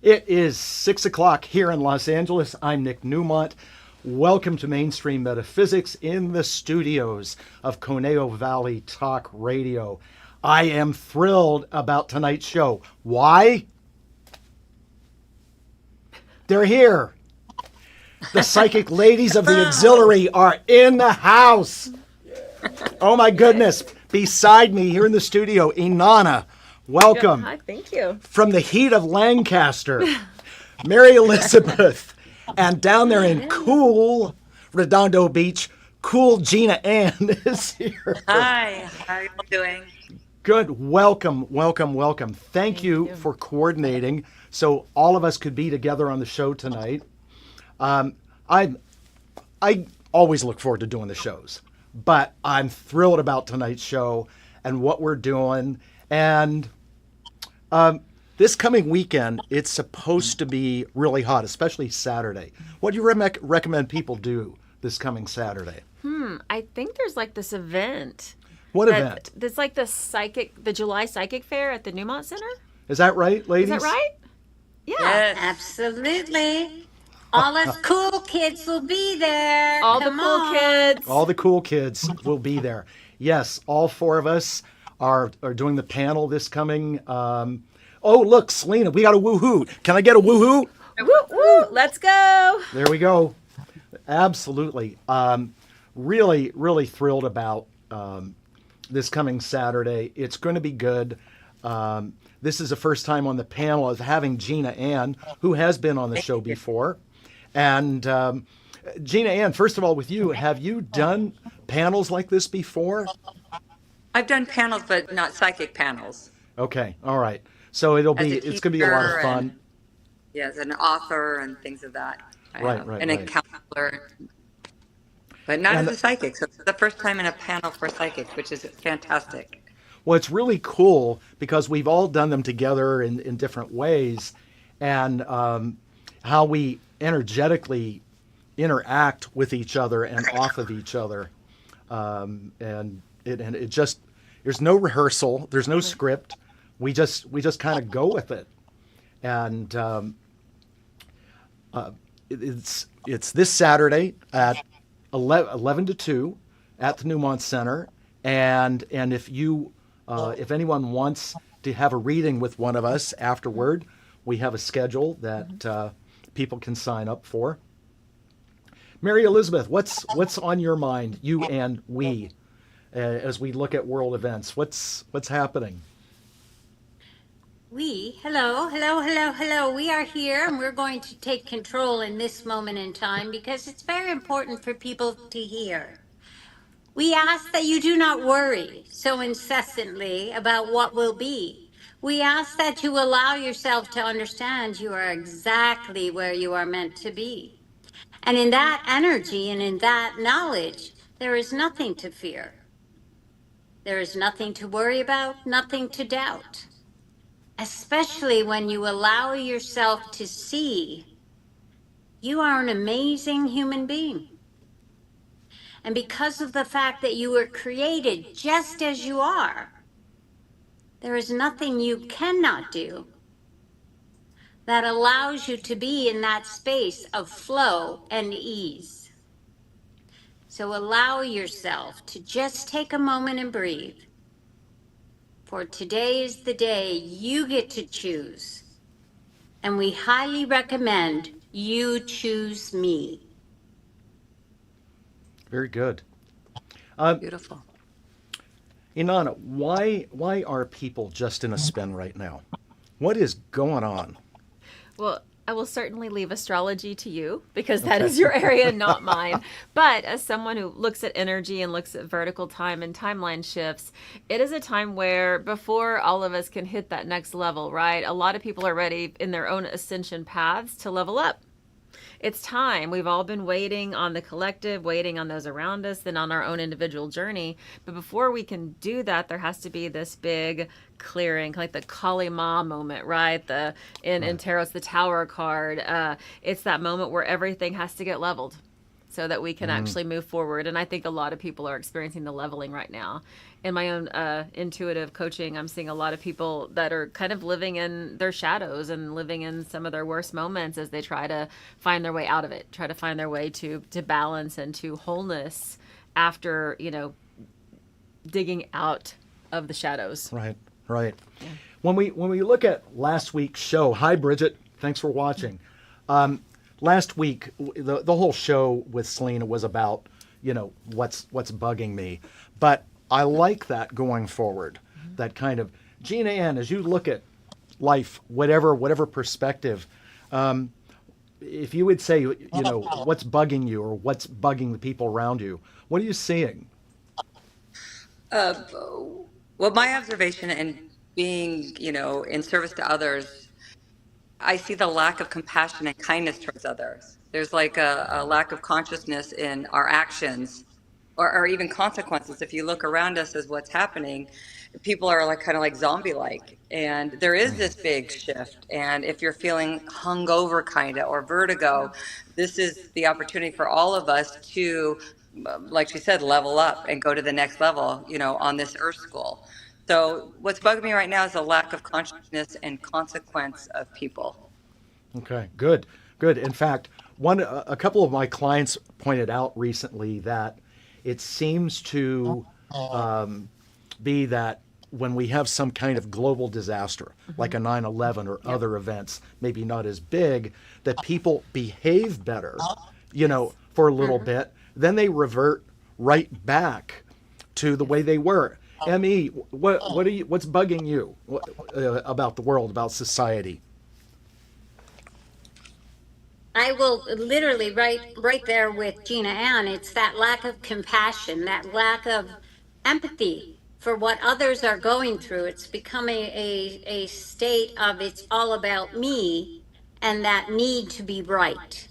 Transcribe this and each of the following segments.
It is 6 o'clock here in Los Angeles. I'm Nick Newmont. Welcome to Mainstream Metaphysics in the studios of Conejo Valley Talk Radio. I am thrilled about tonight's show. Why? They're here. The psychic ladies of the auxiliary are in the house. Oh my goodness. Beside me here in the studio, Inanna. Welcome. Hi, thank you. From the heat of Lancaster, Mary Elizabeth. And down there in cool Redondo Beach, cool GINA ANN is here. Hi, how are you doing? Good. Welcome, welcome, welcome. Thank you for coordinating so all of us could be together on the show tonight. I always look forward to doing the shows, but I'm thrilled about tonight's show and what we're doing. And this coming weekend, it's supposed to be really hot, especially Saturday. What do you recommend people do this coming Saturday? I think there's like this event. What event? It's like the July Psychic Fair at the Newmont Center. Is that right, ladies? Is that right? Yeah. Yes. Absolutely. All us cool kids will be there. All Come the cool on. kids. All the cool kids will be there. Yes, all four of us are doing the panel this coming. Oh, look, Selena, we got a woohoo. Can I get a woohoo? Woo, woo. Let's go. There we go. Absolutely. Really, really thrilled about this coming Saturday. It's going to be good. This is the first time on the panel of having GINA ANN, who has been on the show before. And GINA ANN, first of all, with you, have you done panels like this before? I've done panels, but not psychic panels. Okay, all right. So it's going to be a lot of fun. And, yes, an author and things of that. Right, and a right. counselor. But not as a psychic. So it's the first time in a panel for psychics, which is fantastic. Well, it's really cool because we've all done them together in different ways, and how we energetically interact with each other and off of each other. And it just, there's no rehearsal, there's no script. We just kind of go with it. And it's this Saturday at 11 to 2 at the Newmont Center. And if anyone wants to have a reading with one of us afterward, we have a schedule that people can sign up for. Mary Elizabeth, what's on your mind, you and we, as we look at world events? What's happening? Hello. We are here and we're going to take control in this moment in time because it's very important for people to hear. We ask that you do not worry so incessantly about what will be. We ask that you allow yourself to understand you are exactly where you are meant to be. And in that energy and in that knowledge, there is nothing to fear. There is nothing to worry about, nothing to doubt. Especially when you allow yourself to see you are an amazing human being. And because of the fact that you were created just as you are, there is nothing you cannot do that allows you to be in that space of flow and ease. So allow yourself to just take a moment and breathe. For today is the day you get to choose. And we highly recommend you choose me. Very good. Beautiful. Inanna, why are people just in a spin right now? What is going on? Well, I will certainly leave astrology to you because that is your area, not mine. But as someone who looks at energy and looks at vertical time and timeline shifts, it is a time where before all of us can hit that next level, right? A lot of people are ready in their own ascension paths to level up. It's time. We've all been waiting on the collective, waiting on those around us, then on our own individual journey. But before we can do that, there has to be this big clearing, like the Kali Ma moment, right? In Tarot's the Tower card. It's that moment where everything has to get leveled. so that we can actually move forward. And I think a lot of people are experiencing the leveling right now. In my own intuitive coaching, I'm seeing a lot of people that are kind of living in their shadows and living in some of their worst moments as they try to find their way out of it, try to find their way to balance and to wholeness after, digging out of the shadows. Right. When we look at last week's show, hi Bridget, thanks for watching. Last week, the whole show with Selena was about, what's bugging me. But I like that going forward, that kind of, GINA ANN, as you look at life, whatever perspective, if you would say, what's bugging you or what's bugging the people around you, what are you seeing? Well, my observation and being, in service to others, I see the lack of compassion and kindness towards others. There's like a lack of consciousness in our actions or even consequences. If you look around us as what's happening, people are like kind of like zombie-like. And there is this big shift. And if you're feeling hungover kind of or vertigo, this is the opportunity for all of us to, like she said, level up and go to the next level, on this earth school. So what's bugging me right now is a lack of consciousness and consequence of people. Okay, good. In fact, a couple of my clients pointed out recently that it seems to be that when we have some kind of global disaster, like a 9/11 or other events, maybe not as big, that people behave better, for a little bit, then they revert right back to the way they were. ME, what's bugging you about the world, about society? I will literally right there with GINA ANN. It's that lack of compassion, that lack of empathy for what others are going through. It's becoming a state of it's all about me and that need to be right,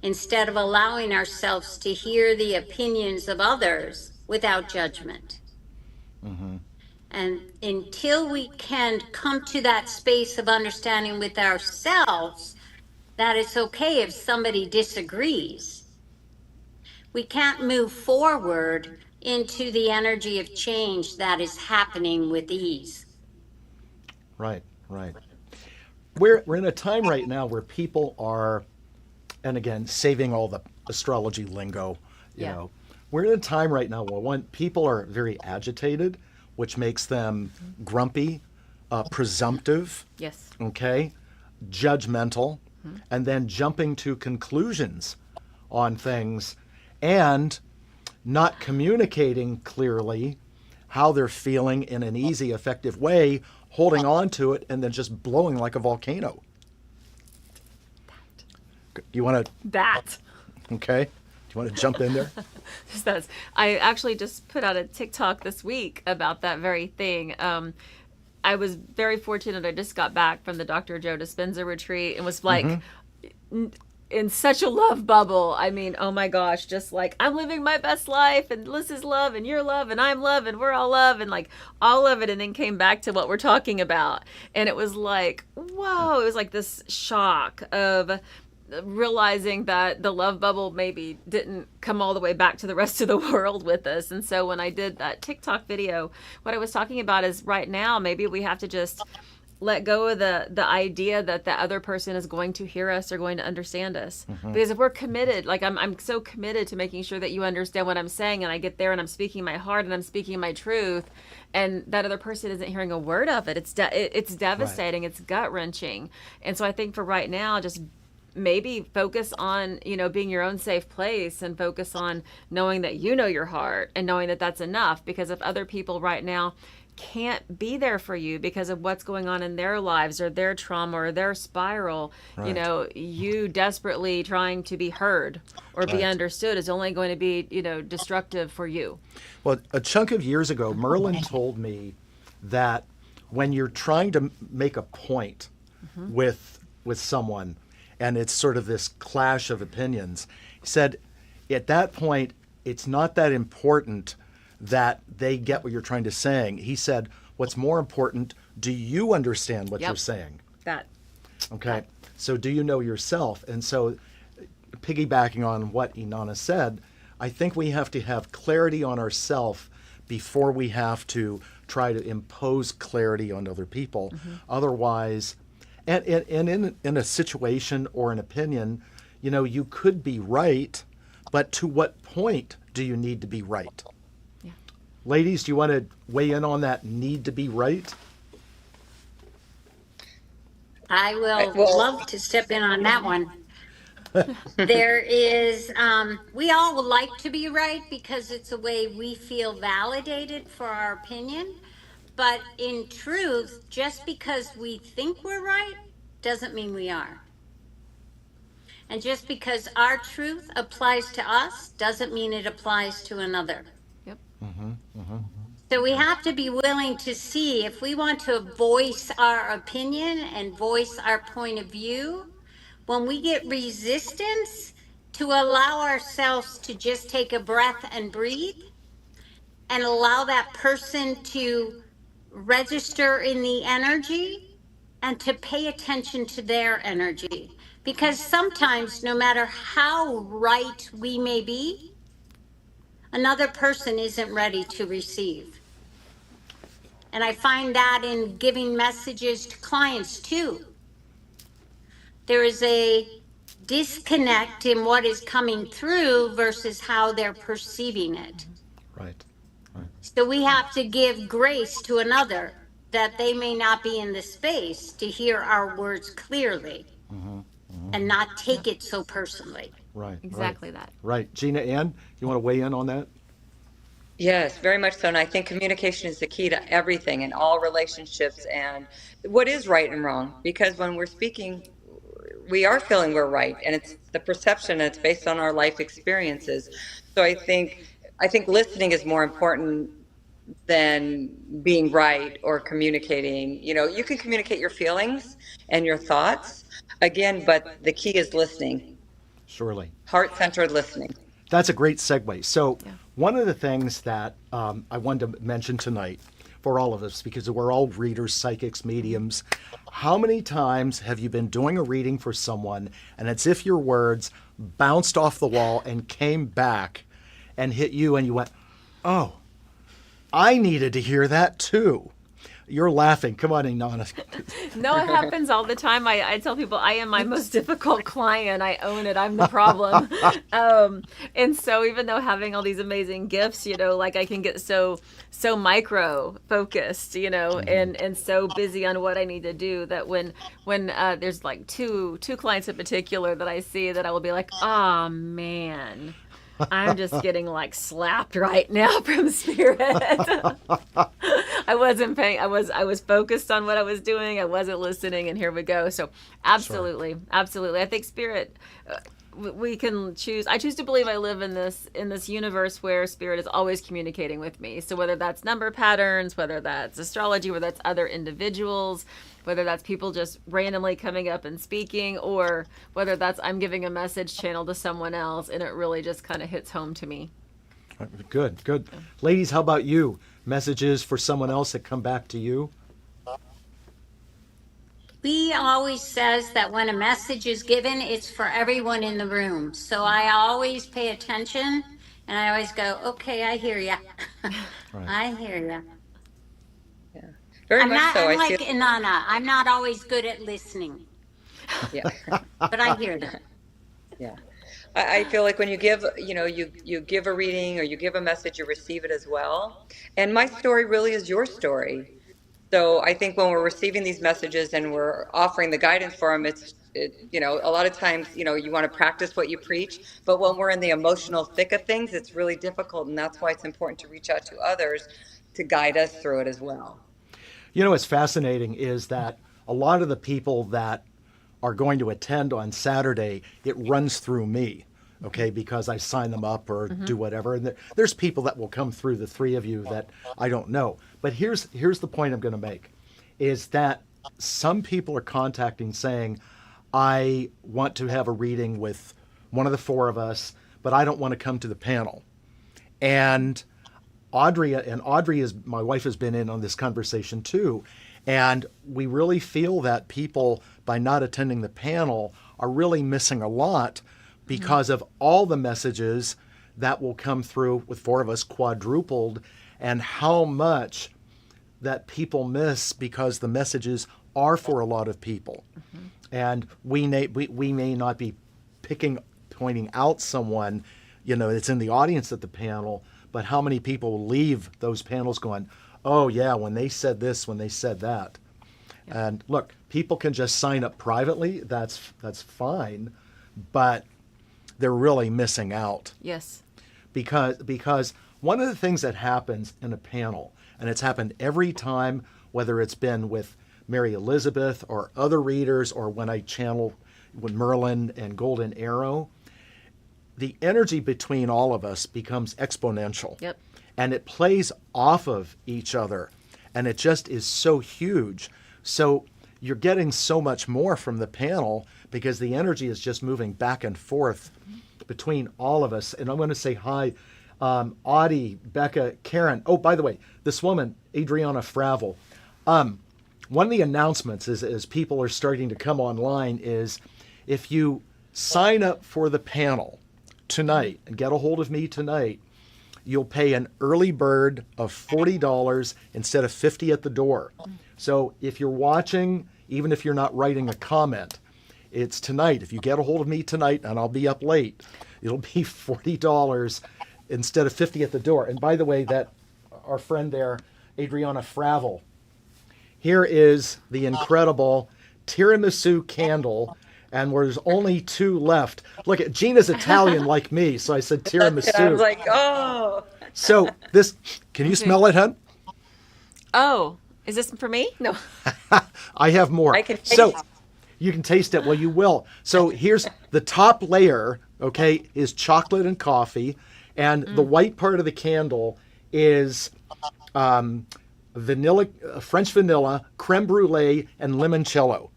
instead of allowing ourselves to hear the opinions of others without judgment. And until we can come to that space of understanding with ourselves that it's okay if somebody disagrees, we can't move forward into the energy of change that is happening with ease. Right. We're in a time right now where people are, and again, saving all the astrology lingo, we're in a time right now where people are very agitated, which makes them grumpy, presumptive, Yes. okay, judgmental, and then jumping to conclusions on things and not communicating clearly how they're feeling in an easy, effective way, holding on to it, and then just blowing like a volcano. Do you want to? That. Okay. Do you want to jump in there? I actually just put out a TikTok this week about that very thing. I was very fortunate. I just got back from the Dr. Joe Dispenza retreat and was like in such a love bubble. I mean, oh my gosh, just like I'm living my best life and this is love and you're love and I'm love and we're all love and like all of it, and then came back to what we're talking about. And it was like, whoa, it was like this shock of realizing that the love bubble maybe didn't come all the way back to the rest of the world with us. And so when I did that TikTok video, what I was talking about is right now, maybe we have to just let go of the idea that the other person is going to hear us or going to understand us. Because if we're committed, like I'm so committed to making sure that you understand what I'm saying, and I get there and I'm speaking my heart and I'm speaking my truth, and that other person isn't hearing a word of it, it's devastating, it's gut wrenching. And so I think for right now, just maybe focus on, being your own safe place, and focus on knowing that you know your heart and knowing that that's enough. Because if other people right now can't be there for you because of what's going on in their lives or their trauma or their spiral, you desperately trying to be heard or be understood is only going to be, destructive for you. Well, a chunk of years ago, Merlin told me that when you're trying to make a point with someone, and it's sort of this clash of opinions, he said, at that point, it's not that important that they get what you're trying to say. He said, what's more important, do you understand what you're saying? That. Okay. So do you know yourself? And so piggybacking on what Inanna said, I think we have to have clarity on ourselves before we have to try to impose clarity on other people. Otherwise, and in a situation or an opinion, you could be right, but to what point do you need to be right? Yeah. Ladies, do you want to weigh in on that need to be right? I will Well, love to step in on that one. There is, we all would like to be right because it's a way we feel validated for our opinion. But in truth, just because we think we're right doesn't mean we are. And just because our truth applies to us doesn't mean it applies to another. Yep. So we have to be willing to see if we want to voice our opinion and voice our point of view. When we get resistance, to allow ourselves to just take a breath and breathe and allow that person to register in the energy and to pay attention to their energy. Because sometimes, no matter how right we may be, another person isn't ready to receive. And I find that in giving messages to clients too. There is a disconnect in what is coming through versus how they're perceiving it. Right. So we have to give grace to another that they may not be in the space to hear our words clearly and not take it so personally. Right. Exactly that. Right. Gina Ann, you want to weigh in on that? yes, very much so. And I think communication is the key to everything in all relationships and what is right and wrong. Because when we're speaking, we are feeling we're right, and it's the perception, and it's based on our life experiences. So I think listening is more important than being right or communicating. You can communicate your feelings and your thoughts again, but the key is listening, Surely. heart-centered listening. That's a great segue. So Yeah. one of the things that I wanted to mention tonight for all of us, because we're all readers, psychics, mediums, how many times have you been doing a reading for someone and it's if your words bounced off the wall and came back and hit you and you went, oh, I needed to hear that too. You're laughing. Come on, Inanna. No, it happens all the time. I tell people I am my most difficult client. I own it. I'm the problem. And so even though having all these amazing gifts, like I can get so micro focused, and so busy on what I need to do that when there's like two clients in particular that I see that I will be like, oh man, I'm just getting like slapped right now from spirit. I wasn't paying. I was focused on what I was doing. I wasn't listening, and here we go. So absolutely. I think spirit. We can choose. I choose to believe I live in this universe where spirit is always communicating with me. So whether that's number patterns, whether that's astrology, whether that's other individuals, whether that's people just randomly coming up and speaking, or whether that's I'm giving a message channel to someone else, and it really just kind of hits home to me. Good. Ladies, how about you? Messages for someone else that come back to you? We always says that when a message is given, it's for everyone in the room. So I always pay attention and I always go, okay, I hear ya. Right. I hear ya. Yeah, very I'm much not, so. I'm like Inanna. I'm not always good at listening, Yeah. but I hear them. Yeah. I feel like when you give, you give a reading or you give a message, you receive it as well. And my story really is your story. So I think when we're receiving these messages and we're offering the guidance for them, a lot of times, you want to practice what you preach. But when we're in the emotional thick of things, it's really difficult. And that's why it's important to reach out to others to guide us through it as well. What's fascinating is that a lot of the people that are going to attend on Saturday, it runs through me, okay, because I sign them up or do whatever. And there's people that will come through the three of you that I don't know. But here's the point I'm going to make, is that some people are contacting saying, I want to have a reading with one of the four of us, but I don't want to come to the panel. And Audrey is, my wife has been in on this conversation too. And we really feel that people, by not attending the panel, are really missing a lot because of all the messages that will come through with 4 of us quadrupled, and how much that people miss because the messages are for a lot of people. And we may not be pointing out someone, that's in the audience at the panel, but how many people will leave those panels going, oh yeah, when they said this, when they said that. And look, people can just sign up privately. That's fine, but they're really missing out. Yes. Because one of the things that happens in a panel, and it's happened every time, whether it's been with Mary Elizabeth or other readers, or when I channel with Merlin and Golden Arrow, the energy between all of us becomes exponential. Yep. And it plays off of each other. And it just is so huge. So you're getting so much more from the panel because the energy is just moving back and forth between all of us. And I'm going to say hi, Audie, Becca, Karen. Oh, by the way, this woman, Adriana Fravel. One of the announcements as people are starting to come online is if you sign up for the panel tonight and get a hold of me tonight, you'll pay an early bird of $40 instead of $50 at the door. So if you're watching, even if you're not writing a comment, it's tonight. If you get a hold of me tonight, and I'll be up late, it'll be $40 instead of $50 at the door. And by the way, that our friend there, Adriana Fravel, here is the incredible tiramisu candle, and there's only 2 left. Look, Gina's Italian like me, so I said tiramisu. I was like, oh. So this, can you smell it, hun? Oh, is this for me? No. I have more. I can taste so it. you can taste it. Well, you will. So here's the top layer, okay, is chocolate and coffee, and the white part of the candle is vanilla, French vanilla, creme brulee, and limoncello.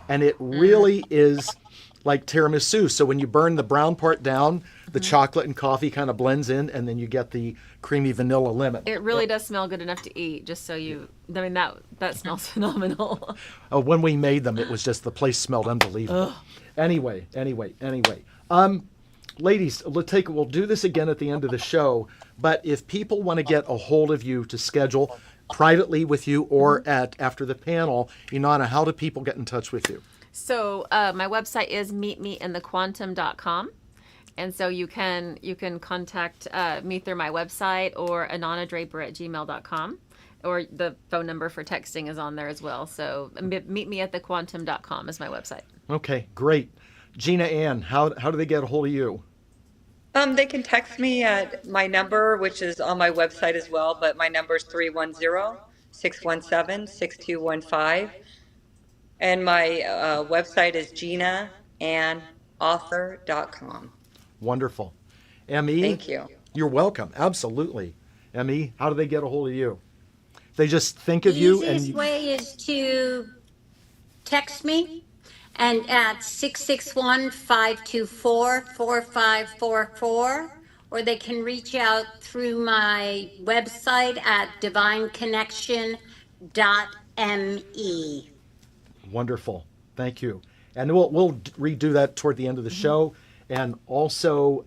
And it really is like tiramisu. So when you burn the brown part down, the chocolate and coffee kind of blends in, and then you get the creamy vanilla lemon. It really does smell good enough to eat, just so that smells phenomenal. When we made them, it was just, the place smelled unbelievable. Anyway. Ladies, we'll do this again at the end of the show, but if people want to get a hold of you to schedule privately with you or after the panel, Inanna, how do people get in touch with you? So my website is meetmeinthequantum.com. And so you can contact me through my website or INANNADRAPER@gmail.com, or the phone number for texting is on there as well. So meetmeinthequantum.com is my website. Okay, great. Gina Ann, how do they get a hold of you? They can text me at my number, which is on my website as well, but my number is 310-617-6215. And my website is GINAAnnAuthor.com. Wonderful. M.E.? Thank you. You're welcome. Absolutely. M.E., how do they get a hold of you? They just think of you and... The easiest way is to text me, and at 661-524-4544, or they can reach out through my website at divineconnection.me. Wonderful. Thank you. And we'll redo that toward the end of the show. And also,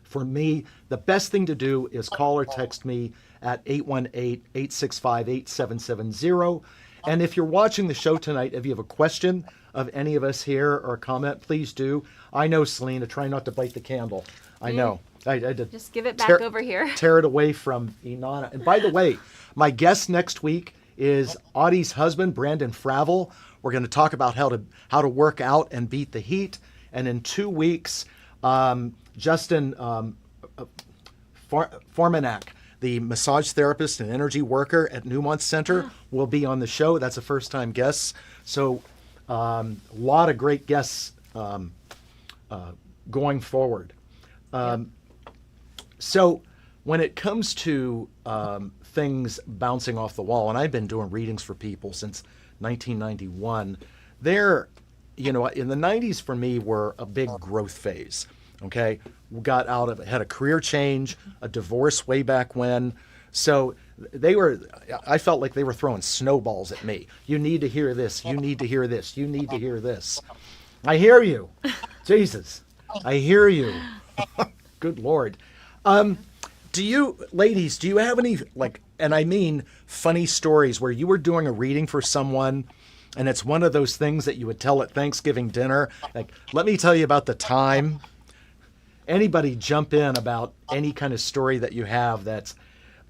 for me, the best thing to do is call or text me at 818-865-8770. And if you're watching the show tonight, if you have a question of any of us here or a comment, please do. I know, Selena, try not to bite the candle. I know. I did. Just give it back over here. Tear it away from Inanna. And by the way, my guest next week is Audie's husband, Brandon Fravel. We're going to talk about how to work out and beat the heat. And in 2 weeks, Justin Formanak, the massage therapist and energy worker at Newmont Center, will be on the show. That's a first-time guest. So a lot of great guests going forward. So when it comes to things bouncing off the wall, and I've been doing readings for people since 1991, they're, in the 90s for me were a big growth phase. Okay, we got out of it, had a career change, a divorce way back when. So I felt like they were throwing snowballs at me. You need to hear this. You need to hear this. You need to hear this. I hear you. Jesus, I hear you. Good Lord. Do you, ladies, do you have any, like, and I mean funny stories where you were doing a reading for someone and it's one of those things that you would tell at Thanksgiving dinner? Like, let me tell you about the time. Anybody jump in about any kind of story that you have that's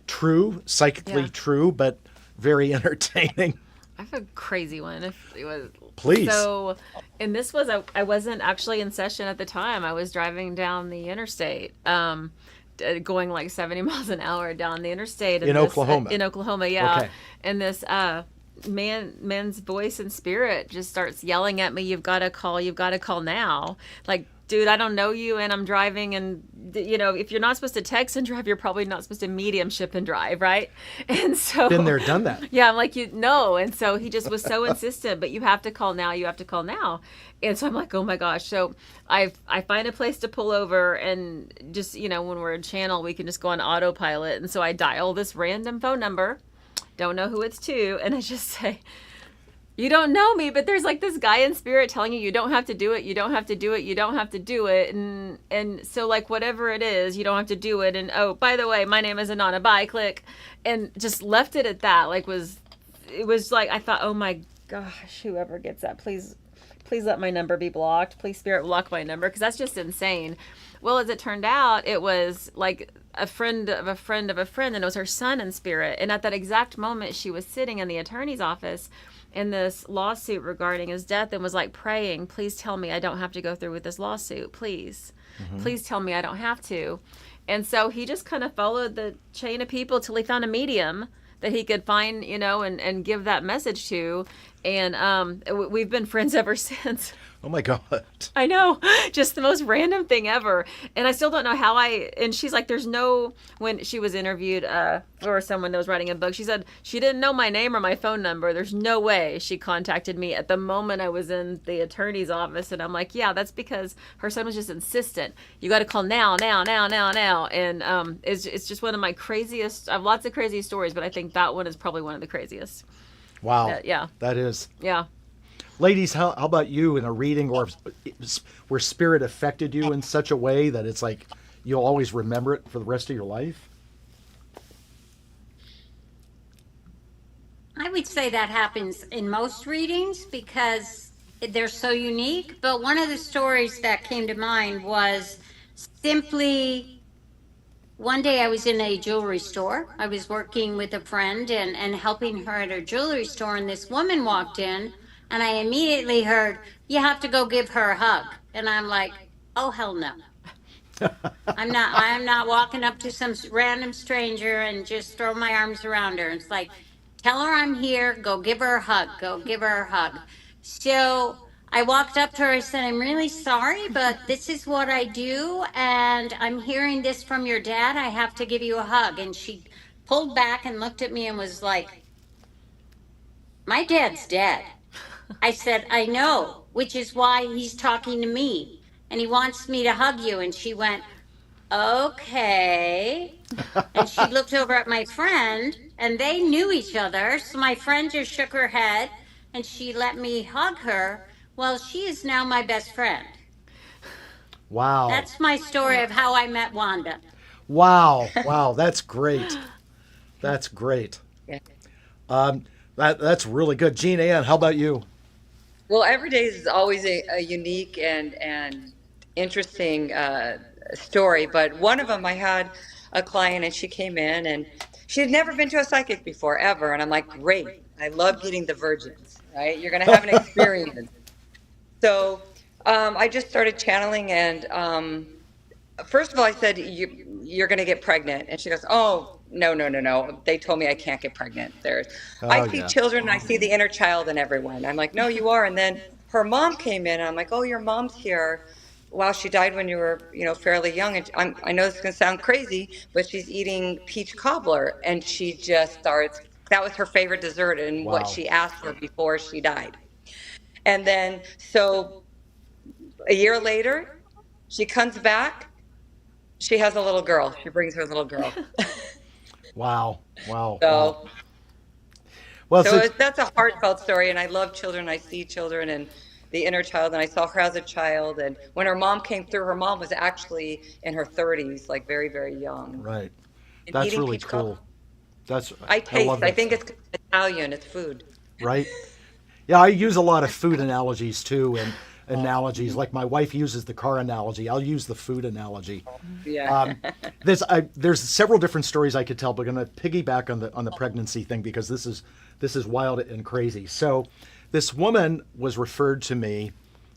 true, psychically true, but very entertaining? I have a crazy one. If it was, Please. So, and this was, I wasn't actually in session at the time. I was driving down the interstate, going like 70 miles an hour down the interstate. In Oklahoma. In Oklahoma, yeah. Okay. And this man's voice and spirit just starts yelling at me, you've got to call now. Like, dude, I don't know you and I'm driving, and you know, if you're not supposed to text and drive, you're probably not supposed to mediumship and drive, right? And so Been there, done that. yeah, I'm like, you know, and so he just was so insistent, but you have to call now, and so I'm like, oh my gosh. So I find a place to pull over, and just, you know, when we're in channel, we can just go on autopilot, and so I dial this random phone number, don't know who it's to, and I just say, you don't know me, but there's like this guy in spirit telling you don't have to do it, you don't have to do it, you don't have to do it, and so like whatever it is, you don't have to do it, and oh, by the way, my name is Inanna, bye, click, and just left it at that. Like, it was like, I thought, oh my gosh, whoever gets that, please let my number be blocked, please spirit block my number, because that's just insane. Well, as it turned out, it was like a friend of a friend of a friend, and it was her son in spirit, and at that exact moment she was sitting in the attorney's office in this lawsuit regarding his death, and was like praying, please tell me I don't have to go through with this lawsuit, please. Please tell me I don't have to. And so he just kind of followed the chain of people till he found a medium that he could find, you know, and give that message to, and we've been friends ever since. Oh my God. I know, just the most random thing ever. And I still don't know how and she's like, when she was interviewed for someone that was writing a book, she said she didn't know my name or my phone number. There's no way she contacted me at the moment I was in the attorney's office. And I'm like, yeah, that's because her son was just insistent. You got to call now. And it's just one of my craziest, I have lots of crazy stories, but I think that one is probably one of the craziest. Wow. Yeah. That is. Yeah. Ladies, how about you in a reading or where spirit affected you in such a way that it's like you'll always remember it for the rest of your life? I would say that happens in most readings because they're so unique. But one of the stories that came to mind was simply one day I was in a jewelry store. I was working with a friend and helping her at her jewelry store, and this woman walked in, and I immediately heard, you have to go give her a hug. And I'm like, oh, hell no. I'm not walking up to some random stranger and just throw my arms around her. It's like, tell her I'm here, go give her a hug, go give her a hug. So I walked up to her, I said, I'm really sorry, but this is what I do, and I'm hearing this from your dad, I have to give you a hug. And she pulled back and looked at me and was like, my dad's dead. I said, I know, which is why he's talking to me, and he wants me to hug you. And she went, okay. And she looked over at my friend, and they knew each other. So my friend just shook her head, and she let me hug her. Well, she is now my best friend. Wow. That's my story of how I met Wanda. Wow. Wow. That's great. That's great. Yeah. That's really good. Gina Ann, how about you? Well, every day is always a unique and interesting story. But one of them, I had a client, and she came in, and she had never been to a psychic before, ever. And I'm like, great. I love getting the virgins, right? You're going to have an experience. So I just started channeling, and first of all, I said, you're going to get pregnant. And she goes, oh, no. They told me I can't get pregnant. I see children, and I see the inner child in everyone. I'm like, no, you are. And then her mom came in, and I'm like, oh, your mom's here. Wow, she died when you were, fairly young. And I know this is going to sound crazy, but she's eating peach cobbler. And she just starts, that was her favorite dessert and what she asked for before she died. And then, so a year later, she comes back. She has a little girl. She brings her little girl. Wow. So, well, that's a heartfelt story, and I love children. I see children, and the inner child, and I saw her as a child. And when her mom came through, her mom was actually in her 30s, like very, very young. Right. And That's eating really peach cool. cobbler. I love I that think stuff. it's Italian. It's food. Right? Yeah, I use a lot of food analogies too, and analogies like my wife uses the car analogy. I'll use the food analogy. Yeah. There's several different stories I could tell, but I'm going to piggyback on the pregnancy thing because this is wild and crazy. So, this woman was referred to me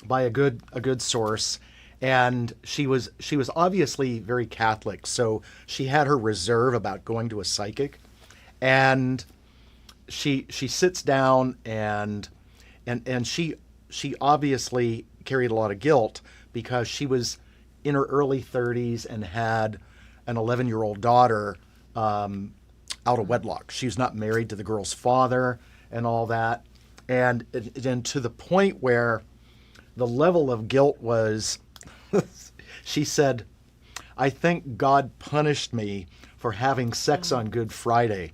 by a good source, and she was obviously very Catholic. So she had her reserve about going to a psychic, and she sits down and she obviously carried a lot of guilt because she was in her early 30s and had an 11-year-old daughter out of wedlock. She was not married to the girl's father and all that. And to the point where the level of guilt was, she said, I think God punished me for having sex on Good Friday.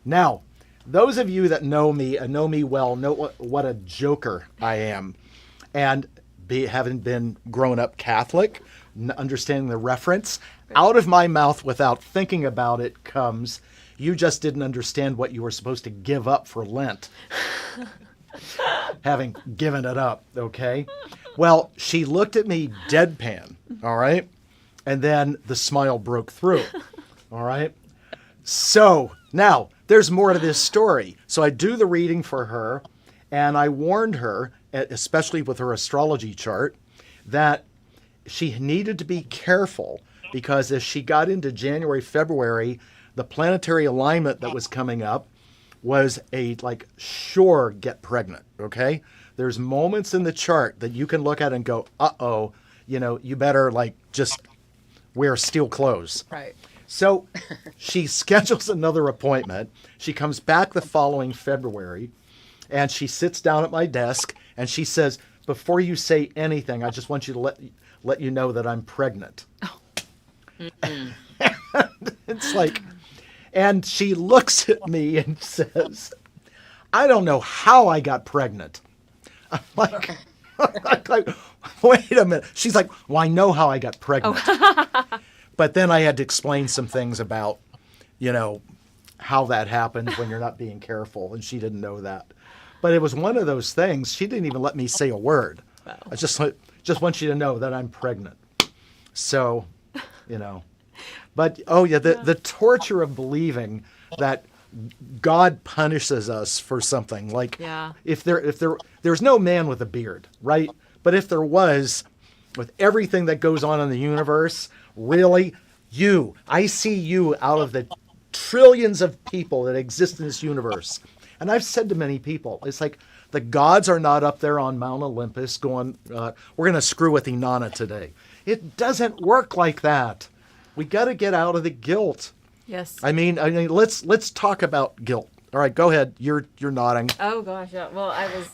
Now, those of you that know me well, know what a joker I am. And having been grown up Catholic, understanding the reference, out of my mouth without thinking about it comes, you just didn't understand what you were supposed to give up for Lent. Having given it up, okay? Well, she looked at me deadpan, all right? And then the smile broke through, all right? So now there's more to this story. So I do the reading for her, and I warned her, especially with her astrology chart, that she needed to be careful because as she got into January, February, the planetary alignment that was coming up was sure get pregnant, okay? There's moments in the chart that you can look at and go, uh-oh, you better just wear steel clothes. Right. So she schedules another appointment. She comes back the following February, and she sits down at my desk, and she says, before you say anything, I just want you to let you know that I'm pregnant. Oh. It's like, and she looks at me and says, I don't know how I got pregnant. I'm like, wait a minute. She's like, well, I know how I got pregnant. Oh. But then I had to explain some things about, how that happens when you're not being careful. And she didn't know that. But it was one of those things. She didn't even let me say a word. Wow. I just want you to know that I'm pregnant. So, But, the torture of believing that God punishes us for something. If there's no man with a beard, right? But if there was, with everything that goes on in the universe, really, I see you out of the trillions of people that exist in this universe. And I've said to many people, it's like the gods are not up there on Mount Olympus going, we're going to screw with Inanna today. It doesn't work like that. We got to get out of the guilt. Yes. I mean, let's talk about guilt. All right, go ahead. You're nodding. Oh gosh, yeah. Well, I was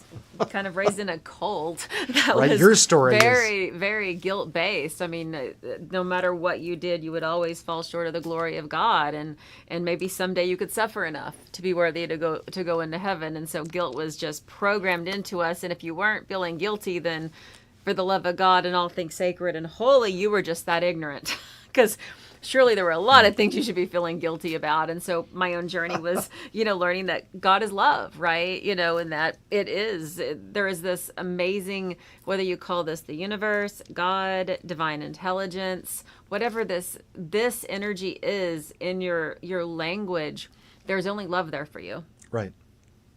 kind of raised in a cult that right, was your story very, very guilt based. I mean, no matter what you did, you would always fall short of the glory of God, and maybe someday you could suffer enough to be worthy to go into heaven. And so guilt was just programmed into us. And if you weren't feeling guilty, then for the love of God and all things sacred and holy, you were just that ignorant. Because surely there were a lot of things you should be feeling guilty about. And so my own journey was, learning that God is love, right? And that there is this amazing, whether you call this the universe, God, divine intelligence, whatever this energy is in your language, there's only love there for you. Right.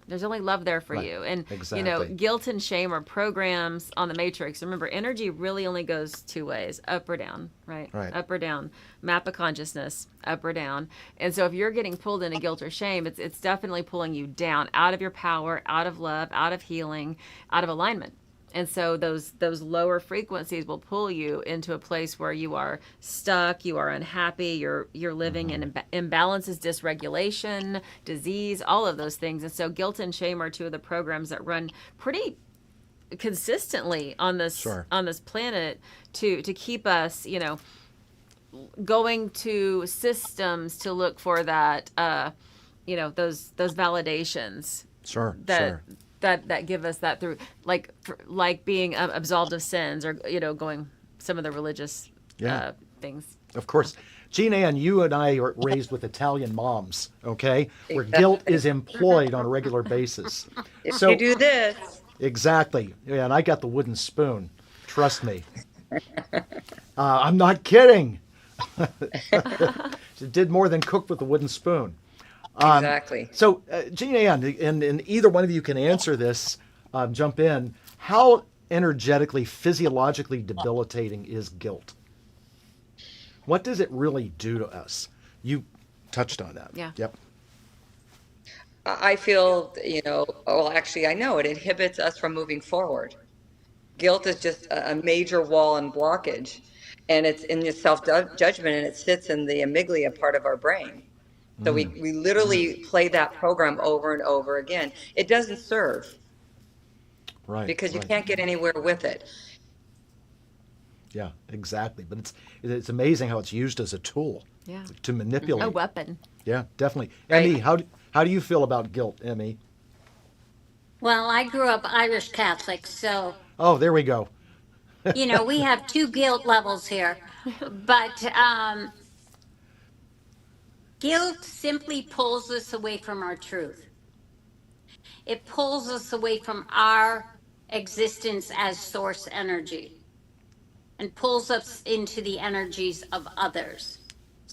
There's only love there for you. And, exactly. Guilt and shame are programs on the matrix. Remember, energy really only goes two ways, up or down, right? Up or down. Map of consciousness, up or down. And so if you're getting pulled into guilt or shame, it's definitely pulling you down, out of your power, out of love, out of healing, out of alignment. And so those lower frequencies will pull you into a place where you are stuck, you are unhappy, you're living in imbalances, dysregulation, disease, all of those things. And so guilt and shame are two of the programs that run pretty consistently on this planet to keep us, going to systems to look for that, those validations. Sure. that give us that through, like being absolved of sins, or going some of the religious things. Of course. Gina Ann, you and I are raised with Italian moms, okay? Where guilt is employed on a regular basis. If you do this. Exactly. Yeah, and I got the wooden spoon. Trust me. I'm not kidding. She did more than cook with the wooden spoon. Exactly. So, Gina Ann, and either one of you can answer this, jump in. How energetically, physiologically debilitating is guilt? What does it really do to us? You touched on that. Yeah. Yep. I feel, well, actually, I know it inhibits us from moving forward. Guilt is just a major wall and blockage, and it's in your self-judgment, and it sits in the amygdala part of our brain. So we literally play that program over and over again. It doesn't serve. Right. Because you can't get anywhere with it. Yeah, exactly. But it's amazing how it's used as a tool to manipulate. A weapon. Yeah, definitely. Right. Emmy, how do you feel about guilt, Emmy? Well, I grew up Irish Catholic, so Oh, there we go. we have two guilt levels here. But guilt simply pulls us away from our truth. It pulls us away from our existence as source energy and pulls us into the energies of others.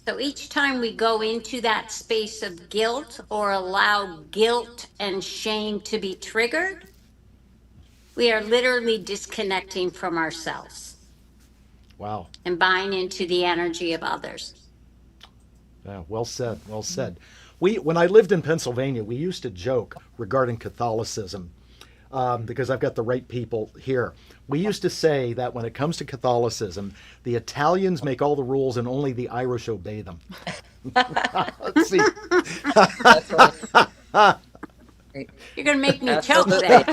So each time we go into that space of guilt or allow guilt and shame to be triggered, we are literally disconnecting from ourselves Wow. and buying into the energy of others. Yeah, well said. Well said. When I lived in Pennsylvania, we used to joke regarding Catholicism, because I've got the right people here. We used to say that when it comes to Catholicism, the Italians make all the rules and only the Irish obey them. Let's see. That's right. You're going to make me choke Absolutely. there.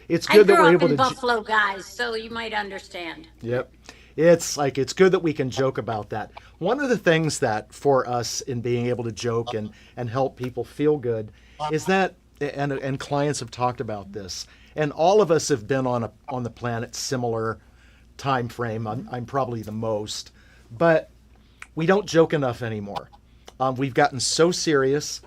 It's I good that grew we're up able in to. Buffalo, guys, so you might understand. Yep. It's good that we can joke about that. One of the things that for us in being able to joke and help people feel good is that, and clients have talked about this, and all of us have been on the planet similar time frame. I'm probably the most, but we don't joke enough anymore. We've gotten so serious.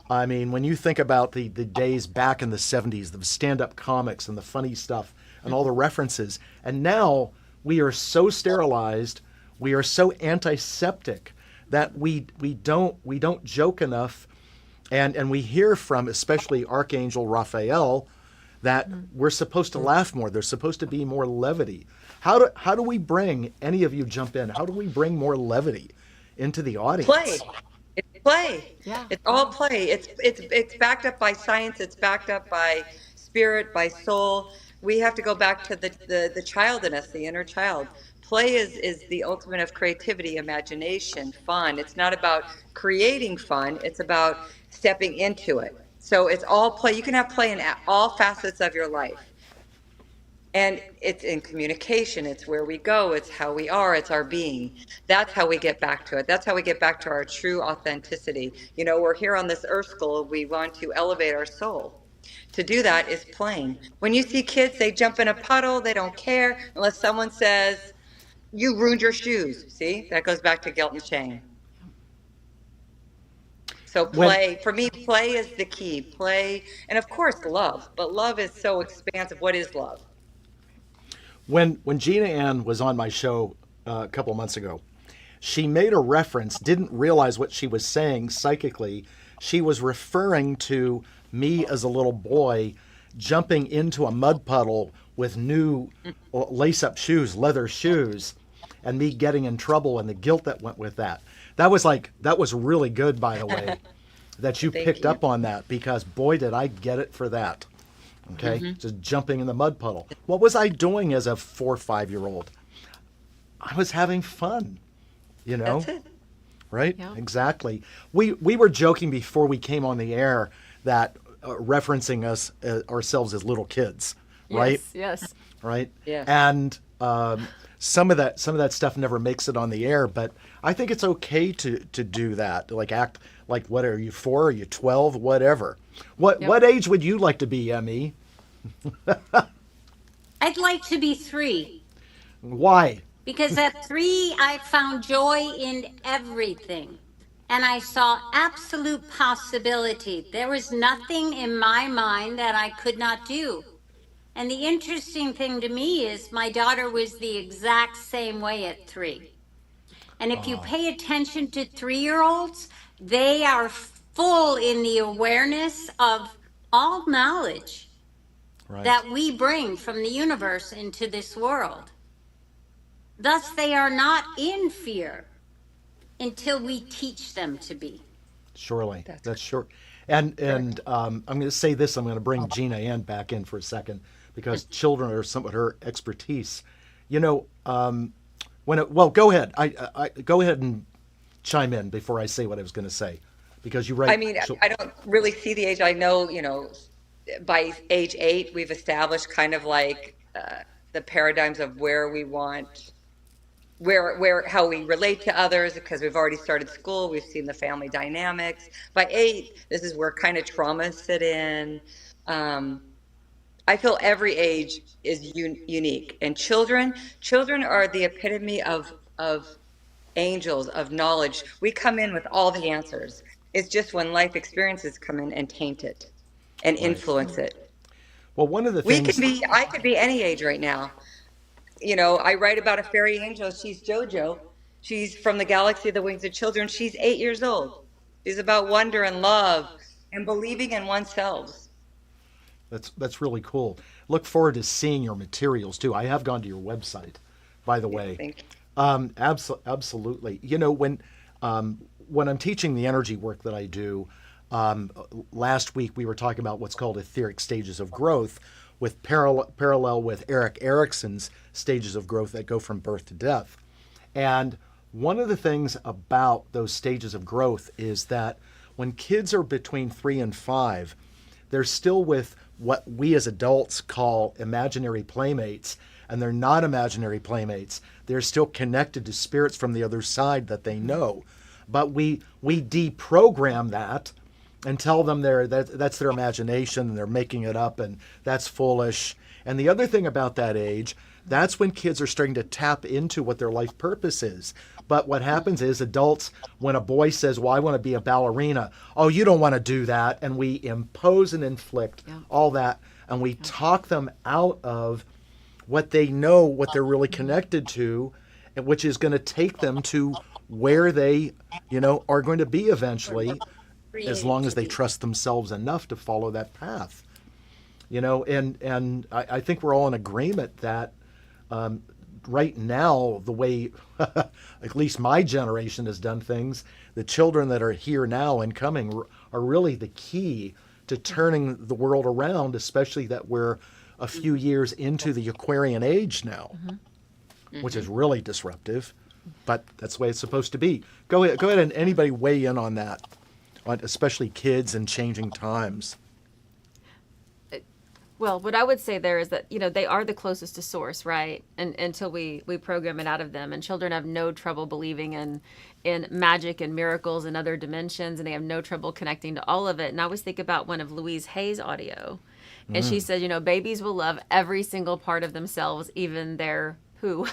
I mean, when you think about the days back in the 70s, the stand-up comics and the funny stuff and all the references, and now we are so sterilized, we are so antiseptic that we don't joke enough, and we hear from especially Archangel Raphael that we're supposed to laugh more. There's supposed to be more levity. How do we bring, any of you jump in, how do we bring more levity into the audience? Play. It's play. Yeah. It's all play. It's backed up by science. It's backed up by spirit, by soul. We have to go back to the child in us, the inner child. Play is the ultimate of creativity, imagination, fun. It's not about creating fun. It's about stepping into it. So it's all play. You can have play in all facets of your life. And it's in communication. It's where we go. It's how we are. It's our being. That's how we get back to it. That's how we get back to our true authenticity. We're here on this earth school. We want to elevate our soul. To do that is playing. When you see kids, they jump in a puddle. They don't care unless someone says, "You ruined your shoes." See, that goes back to guilt and shame. So play, for me, play is the key. Play, and of course, love. But love is so expansive. What is love? When Gina Ann was on my show a couple of months ago, she made a reference, didn't realize what she was saying psychically. She was referring to me as a little boy jumping into a mud puddle with new lace-up shoes, leather shoes, and me getting in trouble and the guilt that went with that. That was really good, by the way, that you picked up on that, because boy, did I get it for that. Okay, just jumping in the mud puddle. What was I doing as a 4 or 5-year-old? I was having fun, That's it. Right? Yeah. Exactly. We were joking before we came on the air that referencing us ourselves as little kids, right? Yes. Right. Yes. And some of that stuff never makes it on the air, but I think it's okay to do that, like act Like, what are you, 4? Are you 12? Whatever. What age would you like to be, Emmy? I'd like to be 3. Why? Because at 3, I found joy in everything. And I saw absolute possibility. There was nothing in my mind that I could not do. And the interesting thing to me is my daughter was the exact same way at 3. And if you pay attention to 3-year-olds, they are full in the awareness of all knowledge Right. that we bring from the universe into this world. Thus, they are not in fear until we teach them to be. Surely. That's sure. And I'm going to say this. I'm going to bring Gina Ann back in for a second because children are somewhat her expertise. You know, well, go ahead. I go ahead and chime in before I say what I was going to say, because you're right. I mean, I don't really see the age. I know, by age 8, we've established kind of like the paradigms of where we want, how we relate to others, because we've already started school. We've seen the family dynamics. By 8, this is where kind of traumas sit in. I feel every age is unique, and children are the epitome of angels, of knowledge. We come in with all the answers. It's just when life experiences come in and taint it and influence it. Well, one of the things I could be any age right now. I write about a fairy angel. She's JoJo. She's from the galaxy of the wings of children. She's 8 years old. She's about wonder and love and believing in oneself. That's really cool. Look forward to seeing your materials too. I have gone to your website, by the way. Thank you. Absolutely. When I'm teaching the energy work that I do, last week we were talking about what's called etheric stages of growth, with parallel with Erik Erikson's stages of growth that go from birth to death. And one of the things about those stages of growth is that when kids are between 3 and 5, they're still with what we as adults call imaginary playmates, and they're not imaginary playmates. They're still connected to spirits from the other side that they know. But we deprogram that and tell them that's their imagination and they're making it up and that's foolish. And the other thing about that age, that's when kids are starting to tap into what their life purpose is. But what happens is adults, when a boy says, well, I want to be a ballerina, oh, you don't want to do that. And we impose and inflict all that. And we talk them out of what they know, what they're really connected to, and which is going to take them to where they, are going to be eventually, as long as they trust themselves enough to follow that path. And I think we're all in agreement that right now, the way at least my generation has done things, the children that are here now and coming are really the key to turning the world around, especially that we're a few years into the Aquarian age now, which is really disruptive, but that's the way it's supposed to be. Go ahead and anybody weigh in on that, especially kids and changing times. Well, what I would say there is that, they are the closest to source, right? And until we program it out of them. And children have no trouble believing in magic and miracles and other dimensions, and they have no trouble connecting to all of it. And I always think about one of Louise Hay's audio. And she said, babies will love every single part of themselves, even their poo.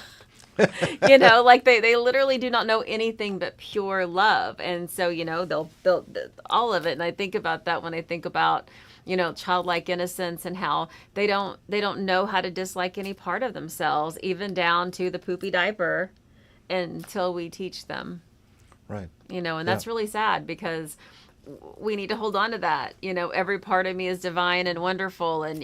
Like they literally do not know anything but pure love. And so, they'll all of it. And I think about that when I think about childlike innocence and how they don't know how to dislike any part of themselves, even down to the poopy diaper, until we teach them. Right. And that's really sad because we need to hold on to that. Every part of me is divine and wonderful. And,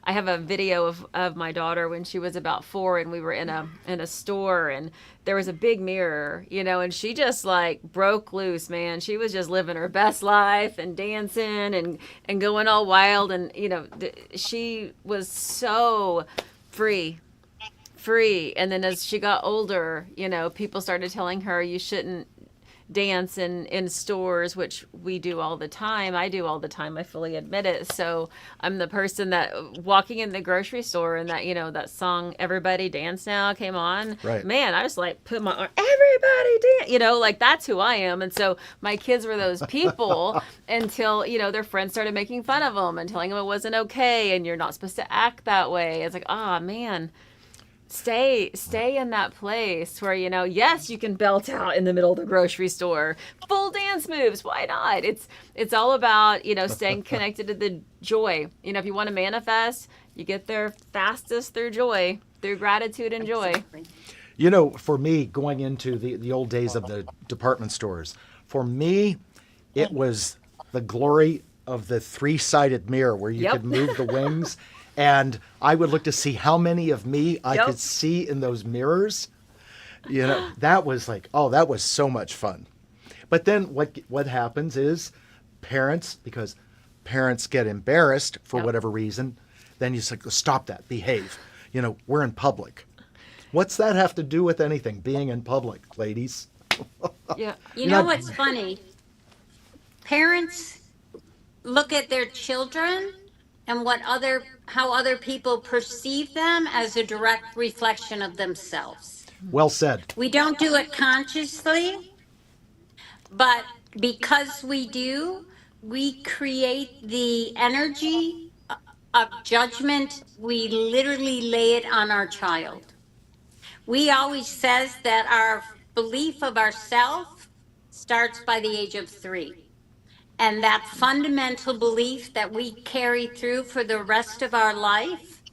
I have a video of my daughter when she was about 4 and we were in a store and there was a big mirror, and she just like broke loose, man. She was just living her best life and dancing and going all wild. And, she was so free. And then as she got older, people started telling her you shouldn't dance in stores, which we do all the time. I do all the time. I fully admit it. So I'm the person that walking in the grocery store and that, that song, Everybody Dance Now came on. Right. Man, I was like, put my arm, everybody dance, like that's who I am. And so my kids were those people until, their friends started making fun of them and telling them it wasn't okay. And you're not supposed to act that way. It's like, oh man. Stay in that place where, yes, you can belt out in the middle of the grocery store, full dance moves. Why not? It's all about, staying connected to the joy. If you want to manifest, you get there fastest through joy, through gratitude and joy. For me, going into the old days of the department stores, for me, it was the glory of the 3-sided mirror where you could move the wings. And I would look to see how many of me I could see in those mirrors. That was like, that was so much fun. But then what happens is because parents get embarrassed for whatever reason, then you say, stop that, behave. We're in public. What's that have to do with anything, being in public, ladies? Yeah. You know what's funny? Parents look at their children and how other people perceive them as a direct reflection of themselves. Well said. We don't do it consciously, but because we do, we create the energy of judgment. We literally lay it on our child. We always says that our belief of ourself starts by the age of 3. And that fundamental belief that we carry through for the rest of our life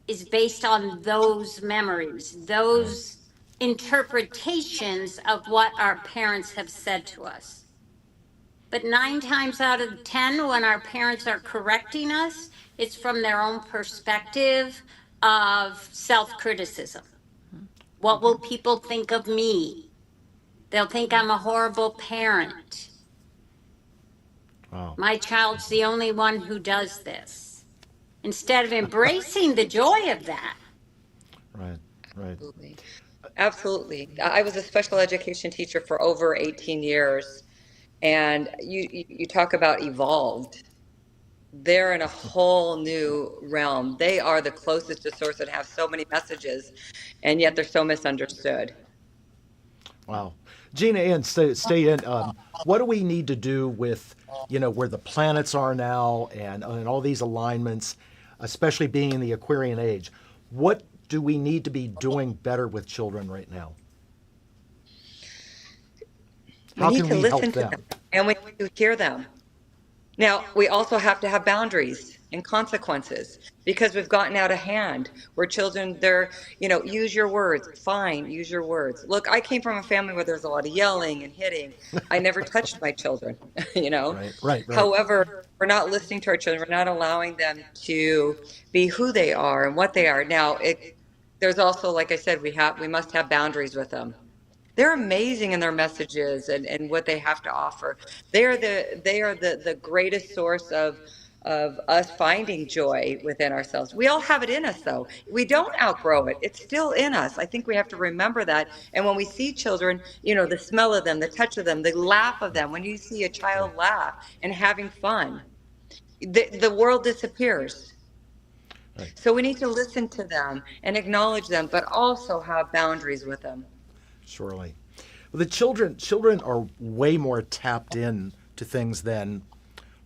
is based on those memories, those interpretations of what our parents have said to us. But 9 times out of 10, when our parents are correcting us, it's from their own perspective of self-criticism. What will people think of me? They'll think I'm a horrible parent. Wow. My child's the only one who does this. Instead of embracing the joy of that. Right. Absolutely. I was a special education teacher for over 18 years. And you talk about evolved. They're in a whole new realm. They are the closest to source and have so many messages, and yet they're so misunderstood. Wow. Gina Ann, stay in. What do we need to do with, where the planets are now and all these alignments, especially being in the Aquarian age? What do we need to be doing better with children right now? How We need can to we listen help to them? them, and we need to hear them. Now, we also have to have boundaries and consequences because we've gotten out of hand where children, use your words. Fine, use your words. Look, I came from a family where there's a lot of yelling and hitting. I never touched my children, Right. However, we're not listening to our children. We're not allowing them to be who they are and what they are. Now, there's also, like I said, we must have boundaries with them. They're amazing in their messages and what they have to offer. They are the greatest source of us finding joy within ourselves. We all have it in us, though. We don't outgrow it. It's still in us. I think we have to remember that. And when we see children, the smell of them, the touch of them, the laugh of them, when you see a child laugh and having fun, the world disappears. Right. So we need to listen to them and acknowledge them, but also have boundaries with them. Surely. Well, the children are way more tapped in to things than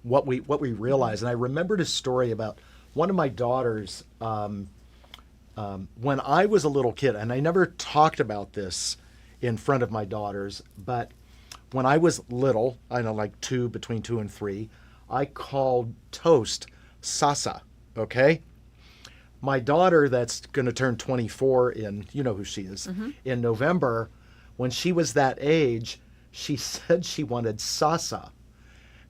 what we realize. And I remembered a story about one of my daughters when I was a little kid, and I never talked about this in front of my daughters, but when I was little, I know, like between 2 and 3, I called toast Sasa, okay? My daughter, that's going to turn 24 in, you know who she is, in November, when she was that age, she said she wanted Sasa.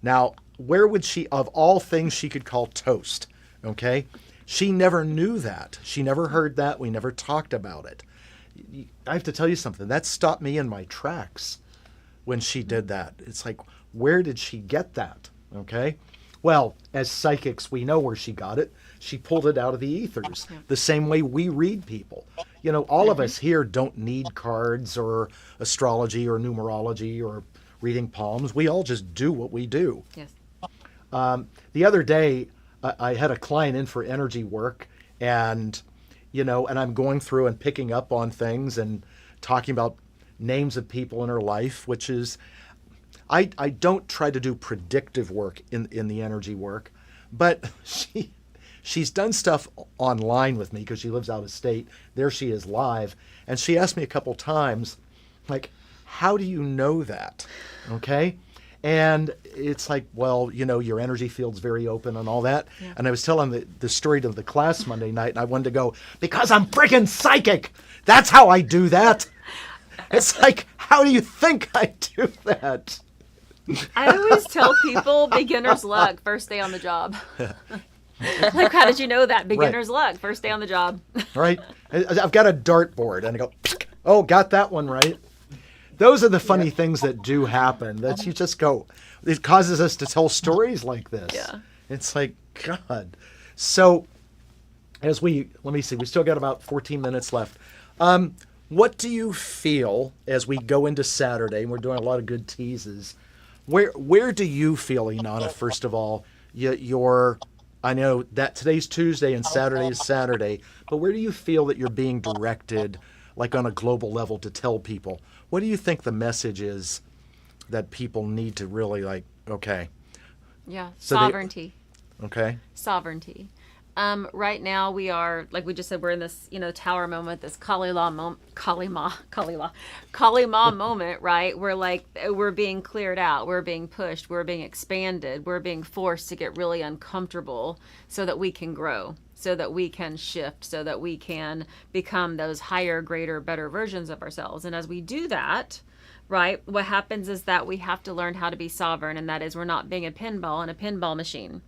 Now, where would she, of all things she could call toast, okay? She never knew that. She never heard that. We never talked about it. I have to tell you something. That stopped me in my tracks when she did that. It's like, where did she get that, okay? Well, as psychics, we know where she got it. She pulled it out of the ethers, the same way we read people. You know, all of us here don't need cards or astrology or numerology or reading palms. We all just do what we do. Yes. The other day, I had a client in for energy work, and, you know, and I'm going through and picking up on things and talking about names of people in her life, which is, I don't try to do predictive work in the energy work, but she's done stuff online with me because she lives out of state. There she is live. And she asked me a couple times, like, how do you know that? Okay. And it's like, well, you know, your energy field's very open and all that. Yeah. And I was telling the story to the class Monday night, and I wanted to go, because I'm freaking psychic. That's how I do that. It's like, how do you think I do that? I always tell people beginner's luck, first day on the job. Like, how did you know that? Beginner's luck, first day on the job. Right. I've got a dartboard, and I go, oh, got that one right. Those are the funny things that do happen, that you just go, it causes us to tell stories like this. Yeah. It's like, God. So let me see, we still got about 14 minutes left. What do you feel as we go into Saturday, and we're doing a lot of good teases, where do you feel, Inanna, first of all, I know that today's Tuesday and Saturday is Saturday, but where do you feel that you're being directed, like on a global level, to tell people? What do you think the message is that people need to really, like, okay? Yeah, So sovereignty. Okay. Sovereignty. Right now we are, like we just said, we're in this, you know, tower moment, this Kali Ma moment, right? We're being cleared out, we're being pushed, we're being expanded, we're being forced to get really uncomfortable so that we can grow, so that we can shift, so that we can become those higher, greater, better versions of ourselves. And as we do that, right, what happens is that we have to learn how to be sovereign, and that is we're not being a pinball in a pinball machine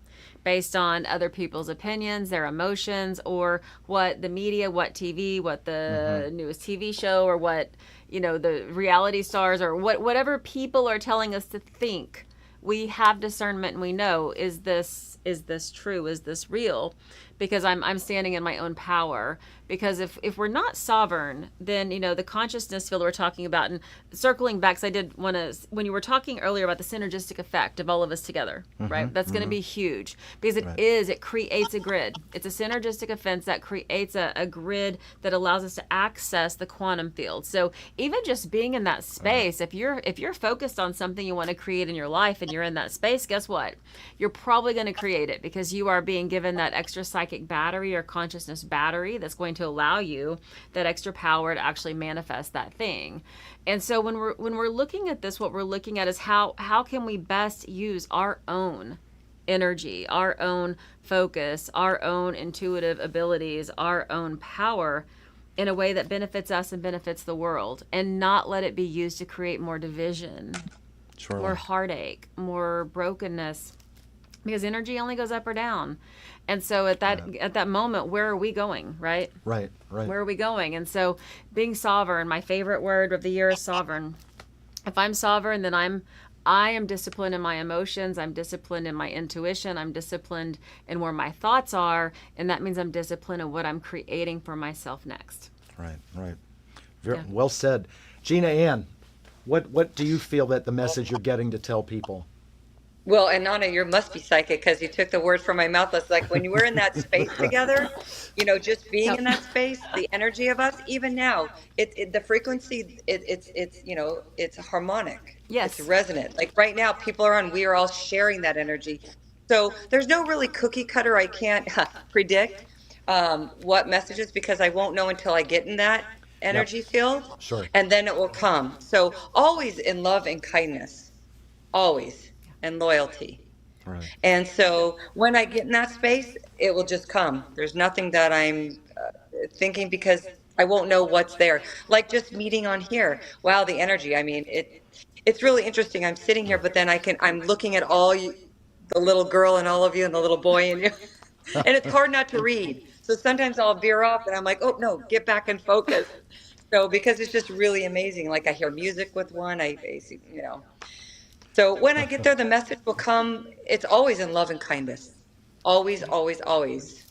based on other people's opinions, their emotions, or what the media, what TV, what the newest TV show, or what, you know, the reality stars, or whatever people are telling us to think. We have discernment, and we know, is this true? Is this real? Because I'm standing in my own power. Because if we're not sovereign, then, you know, the consciousness field we're talking about, and circling back, because I did want to, when you were talking earlier about the synergistic effect of all of us together, right? That's going to be huge, because it creates a grid. It's a synergistic effect that creates a grid that allows us to access the quantum field. So even just being in that space, if you're focused on something you want to create in your life and you're in that space, guess what? You're probably going to create it, because you are being given that extra psychic battery or consciousness battery that's going to allow you that extra power to actually manifest that thing. And so when we're looking at this, what we're looking at is how can we best use our own energy, our own focus, our own intuitive abilities, our own power in a way that benefits us and benefits the world, and not let it be used to create more division, more heartache, more brokenness, because energy only goes up or down. And so at that moment, where are we going, right? Right. Where are we going? And so being sovereign, my favorite word of the year is sovereign. If I'm sovereign, then I am disciplined in my emotions, I'm disciplined in my intuition, I'm disciplined in where my thoughts are, and that means I'm disciplined in what I'm creating for myself next. Right. Well said. Gina Ann, what do you feel that the message you're getting to tell people? Well, and Nana, you must be psychic, because you took the words from my mouth. It's like when you were in that space together, you know, just being in that space, the energy of us, even now, the frequency, it's you know, it's harmonic. Yes. It's resonant. Like right now, people are on, we are all sharing that energy. So there's no really cookie cutter. I can't predict what messages, because I won't know until I get in that energy field. Sure. And then it will come. So always in love and kindness, always. And loyalty. Right. And so when I get in that space, it will just come. There's nothing that I'm thinking, because I won't know what's there. Like just meeting on here. Wow, the energy. I mean, it's really interesting. I'm sitting here, but then I'm looking at all you, the little girl and all of you and the little boy and you. And it's hard not to read. So sometimes I'll veer off and I'm like, oh no, get back and focus. So because it's just really amazing. Like I hear music with one, I basically, you know. So when I get there, the message will come. It's always in love and kindness. Always, always, always.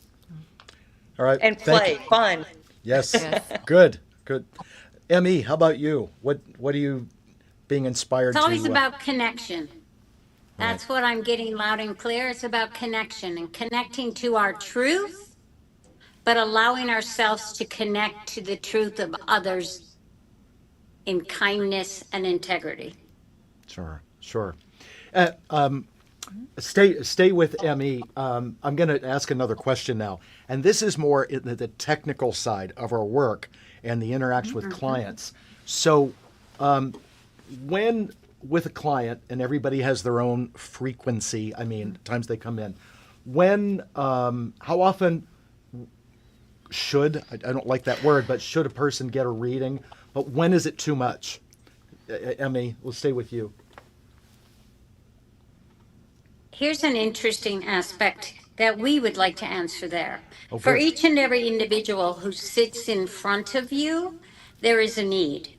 All right. And Thank play, you. fun. Yes. Yes. Good. Good. Me, how about you? What are you being inspired It's to? always about connection. Right. That's what I'm getting loud and clear. It's about connection and connecting to our truth, but allowing ourselves to connect to the truth of others in kindness and integrity. Sure. Sure. Stay with Me. I'm going to ask another question now, and this is more in the technical side of our work and the interaction with clients. So, when with a client, and everybody has their own frequency. I mean, times they come in. When, how often should I don't like that word, but should a person get a reading? But when is it too much? Emmy, we'll stay with you. Here's an interesting aspect that we would like to answer there. Oh, For good. each and every individual who sits in front of you, there is a need.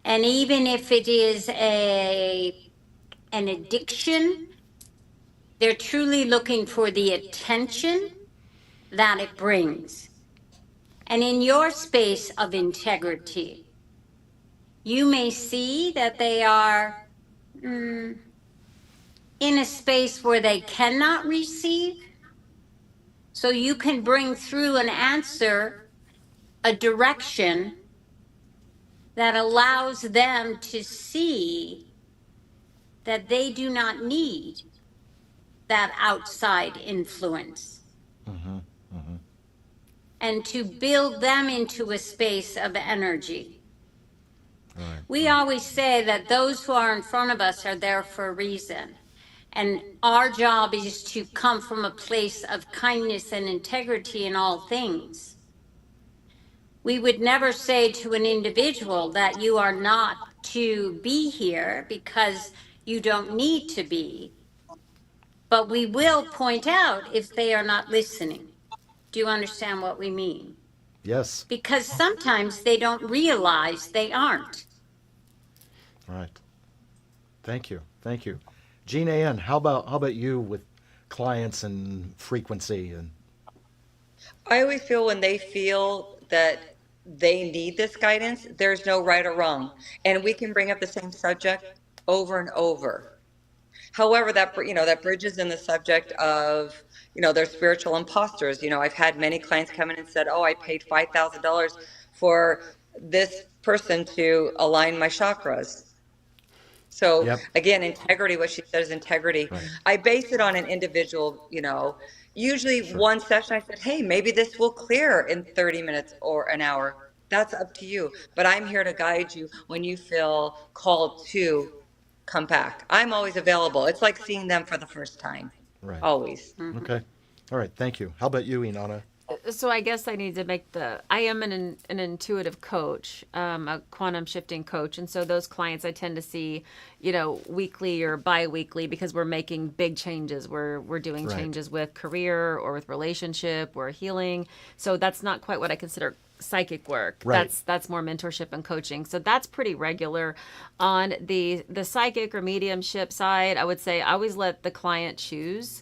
And even if it is an addiction, they're truly looking for the attention that it brings. And in your space of integrity, you may see that they are in a space where they cannot receive. So you can bring through an answer, a direction that allows them to see that they do not need that outside influence. And to build them into a space of energy. Right. We always say that those who are in front of us are there for a reason. And our job is to come from a place of kindness and integrity in all things. We would never say to an individual that you are not to be here because you don't need to be. But we will point out if they are not listening. Do you understand what we mean? Yes. Because sometimes they don't realize they aren't. Right. Thank you. Thank you. Gina Ann, how about you with clients and frequency and I always feel when they feel that they need this guidance, there's no right or wrong. And we can bring up the same subject over and over. However, that bridges in the subject of, they're spiritual imposters. I've had many clients come in and said, oh, I paid $5,000 for this person to align my chakras. So Yep. again, integrity, what she said is integrity. Right. I base it on an individual, usually one session I said, hey, maybe this will clear in 30 minutes or an hour. That's up to you. But I'm here to guide you when you feel called to come back. I'm always available. It's like seeing them for the first time. Right. Always. Okay. All right. Thank you. How about you, Inanna? So I guess I need to I am an intuitive coach, a quantum shifting coach. And so those clients I tend to see, weekly or bi-weekly because we're making big changes. We're doing Right. changes with career or with relationship. We're healing. So that's not quite what I consider psychic work. Right. That's more mentorship and coaching. So that's pretty regular. On the psychic or mediumship side, I would say I always let the client choose.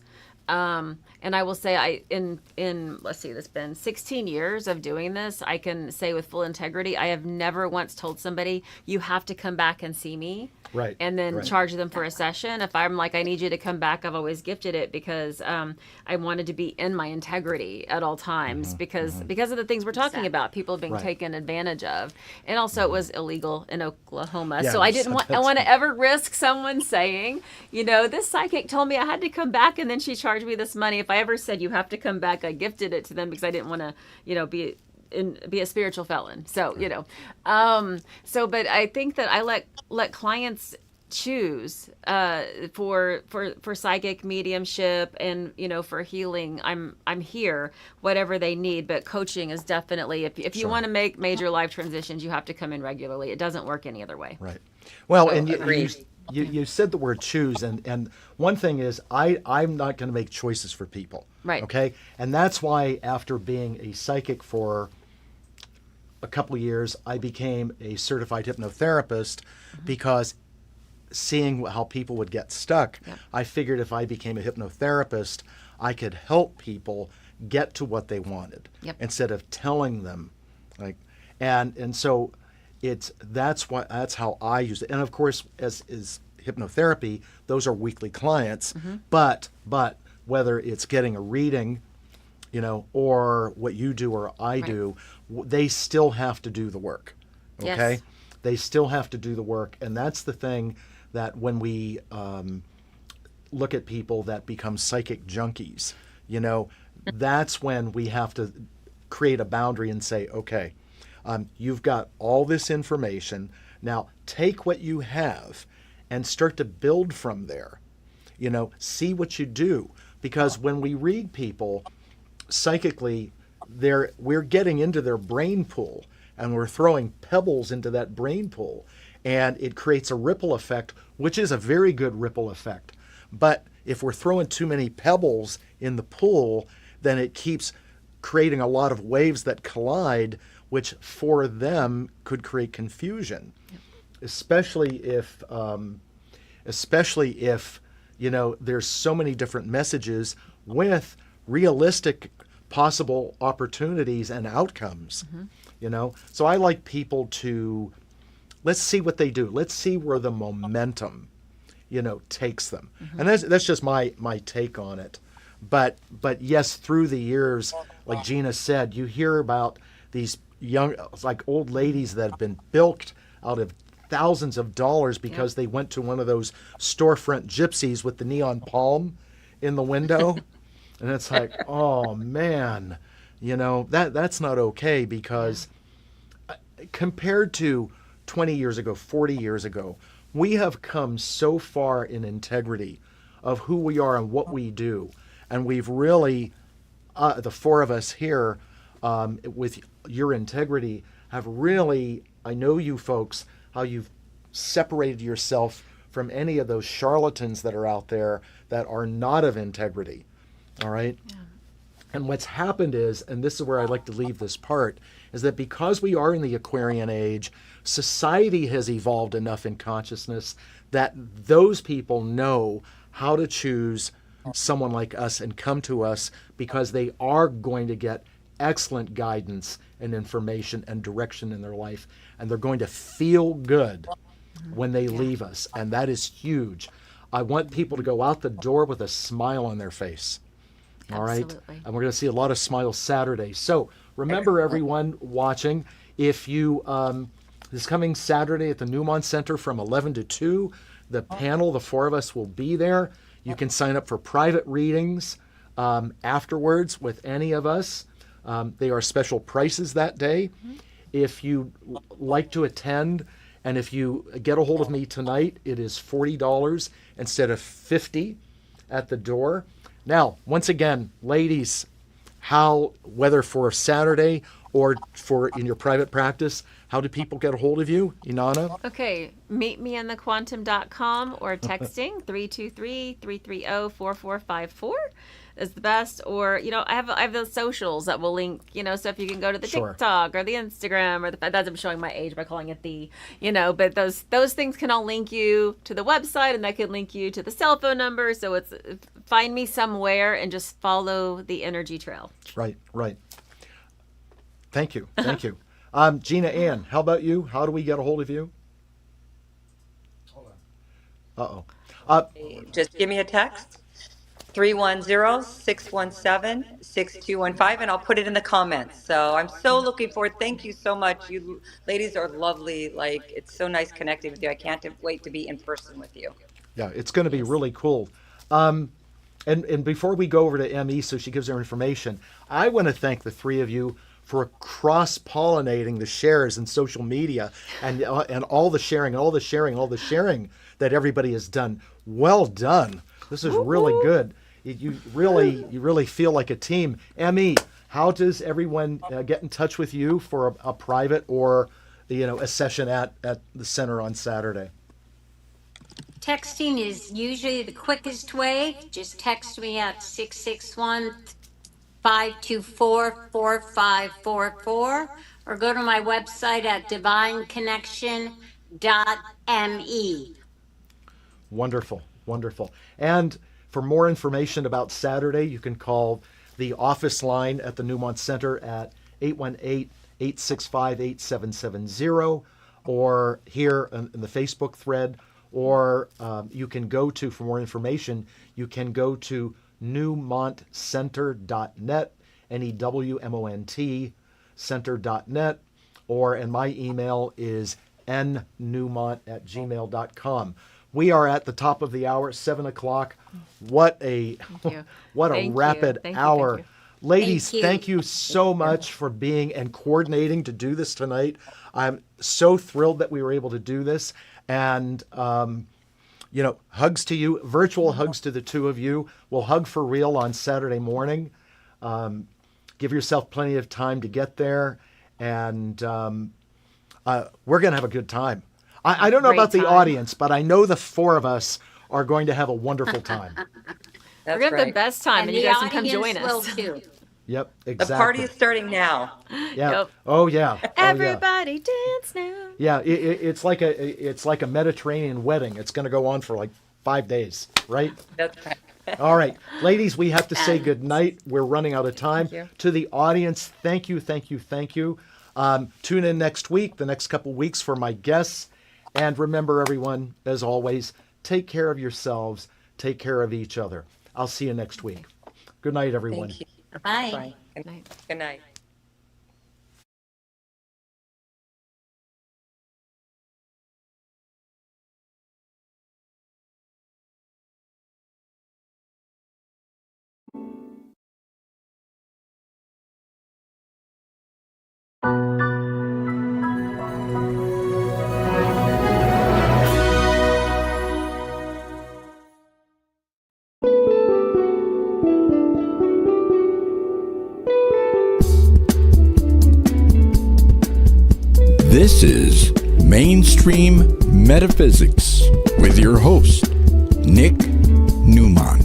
And I will say let's see, it's been 16 years of doing this. I can say with full integrity, I have never once told somebody you have to come back and see me. Right. And then Right. charge them for a session. If I'm like, I need you to come back, I've always gifted it because I wanted to be in my integrity at all times because of the things we're talking about, people being Right. taken advantage of. And also it was illegal in Oklahoma. Yeah, So I didn't want to ever risk someone saying, this psychic told me I had to come back and then she charged me this money. If I ever said you have to come back, I gifted it to them because I didn't want to, be a spiritual felon. So, but I think that I let clients choose for psychic mediumship and for healing. I'm here whatever they need, but coaching is definitely if you Sure. want to make major life transitions, you have to come in regularly. It doesn't work any other way. Right. Well, Oh, and agreed. you said the word choose, and one thing is I'm not going to make choices for people. Right. Okay. And that's why after being a psychic for a couple of years, I became a certified hypnotherapist because seeing how people would get stuck, Yep. I figured if I became a hypnotherapist, I could help people get to what they wanted Yep. instead of telling them, like, and so that's how I use it. And of course, as is hypnotherapy, those are weekly clients. But whether it's getting a reading, or what you do or I do, they still have to do the work. Okay, Yes. they still have to do the work, and that's the thing that when we look at people that become psychic junkies, that's when we have to create a boundary and say, okay, you've got all this information. Now take what you have and start to build from there. See what you do. Because when we read people psychically, we're getting into their brain pool and we're throwing pebbles into that brain pool. And it creates a ripple effect, which is a very good ripple effect. But if we're throwing too many pebbles in the pool, then it keeps creating a lot of waves that collide, which for them could create confusion, especially if there's so many different messages with realistic possible opportunities and outcomes. So I like people to, let's see what they do. Let's see where the momentum, takes them. And that's just my take on it. But yes, through the years, like Gina said, you hear about these young, like old ladies that have been bilked out of thousands of dollars because they went to one of those storefront gypsies with the neon palm in the window. And it's like, oh man, that's not okay, because compared to 20 years ago, 40 years ago, we have come so far in integrity of who we are and what we do. And we've really, the four of us here, with your integrity, have really, I know you folks, how you've separated yourself from any of those charlatans that are out there that are not of integrity. All right? Yeah. And what's happened is, and this is where I'd like to leave this part, is that because we are in the Aquarian age, society has evolved enough in consciousness that those people know how to choose someone like us and come to us, because they are going to get excellent guidance and information and direction in their life, and they're going to feel good when they leave us, and that is huge. I want people to go out the door with a smile on their face. All right? Absolutely. And we're going to see a lot of smiles Saturday. So remember, everyone watching, if you this coming Saturday at the Newmont Center from 11 to 2, the panel, the four of us will be there. You can sign up for private readings afterwards with any of us. They are special prices that day. If you like to attend, and if you get a hold of me tonight, it is $40 instead of $50 at the door. Now, once again, ladies, whether for Saturday or for in your private practice, how do people get a hold of you, Inanna? Okay, meetmeinthequantum.com or texting 323-330-4454 is the best. Or, I have those socials that will link, so if you can go to the TikTok or the Instagram, or that's, I'm showing my age by calling it but those things can all link you to the website, and that can link you to the cell phone number. So it's find me somewhere and just follow the energy trail. Right. Thank you. Gina Ann, how about you? How do we get a hold of you? Hold on. Just give me a text, 310-617-6215, and I'll put it in the comments. So I'm so looking forward. Thank you so much. You ladies are lovely. Like, it's so nice connecting with you. I can't wait to be in person with you. Yeah, it's going to be really cool. And before we go over to ME, so she gives her information, I want to thank the three of you for cross-pollinating the shares in social media and all the sharing that everybody has done. Well done. This is really good. You really feel like a team. ME, how does everyone get in touch with you for a private or a session at the center on Saturday? Texting is usually the quickest way. Just text me at 661-524-4544 or go to my website at divineconnection.me. Wonderful. And for more information about Saturday, you can call the office line at the Newmont Center at 818-865-8770, or here in the Facebook thread, or you can go to, for more information, you can go to newmontcenter.net, Newmont center.net, and my email is nnewmont@gmail.com. We are at the top of the hour, 7 o'clock. What a rapid hour. Thank you. Ladies, Thank you. thank you so much for being and coordinating to do this tonight. I'm so thrilled that we were able to do this. And, hugs to you, virtual hugs to the two of you. We'll hug for real on Saturday morning. Give yourself plenty of time to get there. And we're going to have a good time. I don't know Great about the time. audience, but I know the four of us are going to have a wonderful time. That's We're going to have the right. best time, and you the guys can come audience join will us. too. Yep, The exactly. party is starting now. Yeah. Yep. Oh, yeah. Oh, yeah. Everybody dance now. Yeah, it's like a Mediterranean wedding. It's going to go on for like 5 days, right? That's right. All right, ladies, we have to say good night. We're running out of time. Thank you. To the audience, thank you. Tune in next week, the next couple weeks for my guests. And remember, everyone, as always, take care of yourselves, take care of each other. I'll see you next week. Good night, everyone. Thank you. Bye. Bye. Good night. Good night. This is Mainstream Metaphysics with your host, Nick Newmont.